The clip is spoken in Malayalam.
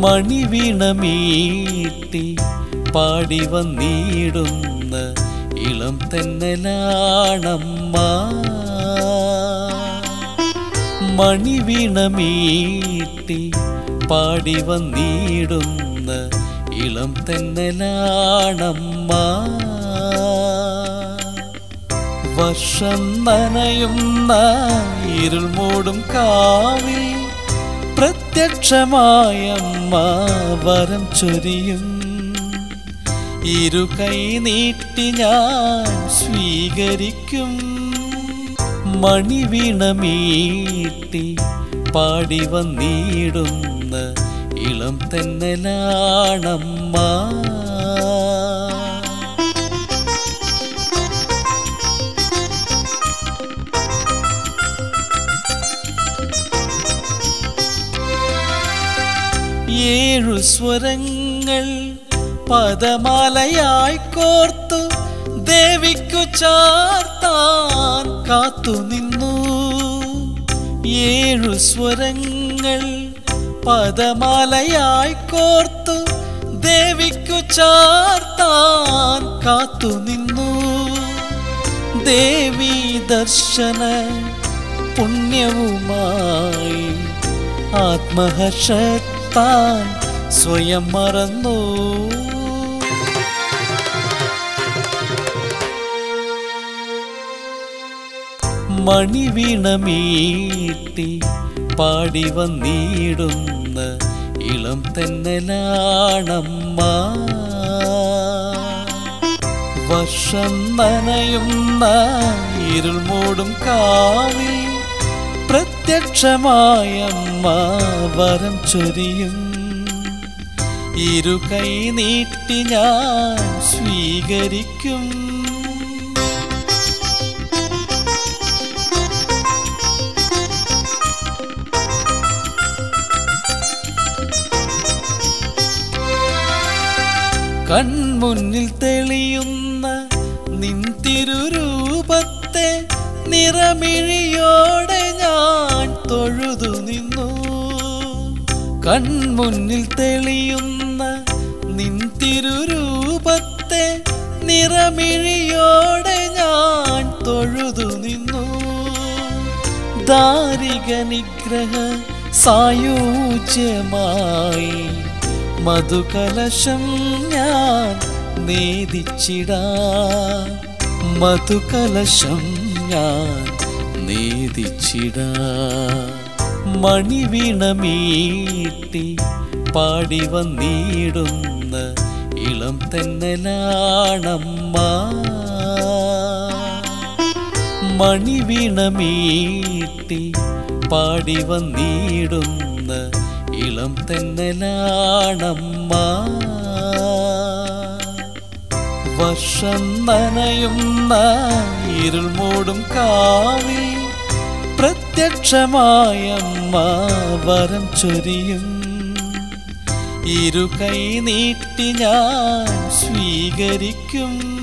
മണിവീണമീട്ടി പാടി വന്നിടുന്ന ഇളം തെന്നലാണമ്മ. മണിവീണമീട്ടി പാടി വന്നിടുന്ന ഇളം തെന്നലാണമ്മ. വർഷം നനയുന്ന ഇരുൾ മൂടും കാവിൽ പ്രത്യക്ഷമായമ്മ വരം ചൊരിയും. ഇരു കൈ നീട്ടി ഞാൻ സ്വീകരിക്കും. മണിവീണമീട്ടി പാടി വന്നിടുന്ന ഇളം തെന്നലാണമ്മ. ഏഴു സ്വരങ്ങൾ പദമാലയായി കോർത്തു ദേവിക്കു ചാർത്താൻ കാത്തുനിന്നു. ഏഴു സ്വരങ്ങൾ പദമാലയായി കോർത്തു ദേവിക്കു ചാർത്താൻ കാത്തുനിന്നു. ദേവീ ദർശന പുണ്യവുമായി ആത്മഹർഷത്താൽ സ്വയം മറന്നു. മണിവീണമീട്ടി പാടി വന്നിടുന്ന ഇളം തെന്നലാണമ്മ. വർഷം നനയുന്ന ഇരുൾ മൂടും കാവിൽ പ്രത്യക്ഷമായമ്മ വരം ചൊരിയും. ഇരു കൈ നീട്ടി ഞാൻ സ്വീകരിക്കും. കൺമുന്നിൽ തെളിയുന്ന നിൻ തിരുരൂപത്തെ നിറമിഴിയോടെ ഞാൻ തൊഴുതു നിന്നു. കൺമുന്നിൽ തെളിയുന്ന നിൻ തിരുരൂപത്തെ നിറമിഴിയോടെ ഞാൻ തൊഴുതു നിന്നു. ദാരിക നിഗ്രഹ സായൂജ്യമായി മധുകലശം ഞാൻ നേദിച്ചിടാം. മധുകലശം ഞാൻ നേദിച്ചിടാം. മണിവീണമീട്ടി പാടി വന്നിടുന്ന ഇളം തെന്നലാണമ്മ. മണിവീണമീട്ടി പാടി വന്നിടുന്ന ഇളം തെന്നലാണമ്മ. വർഷം നനയുന്ന ഇരുൾ മൂടും കാവിൽ പ്രത്യക്ഷമായമ്മ വരം ചൊരിയും. ഇരു കൈ നീട്ടി ഞാൻ സ്വീകരിക്കും.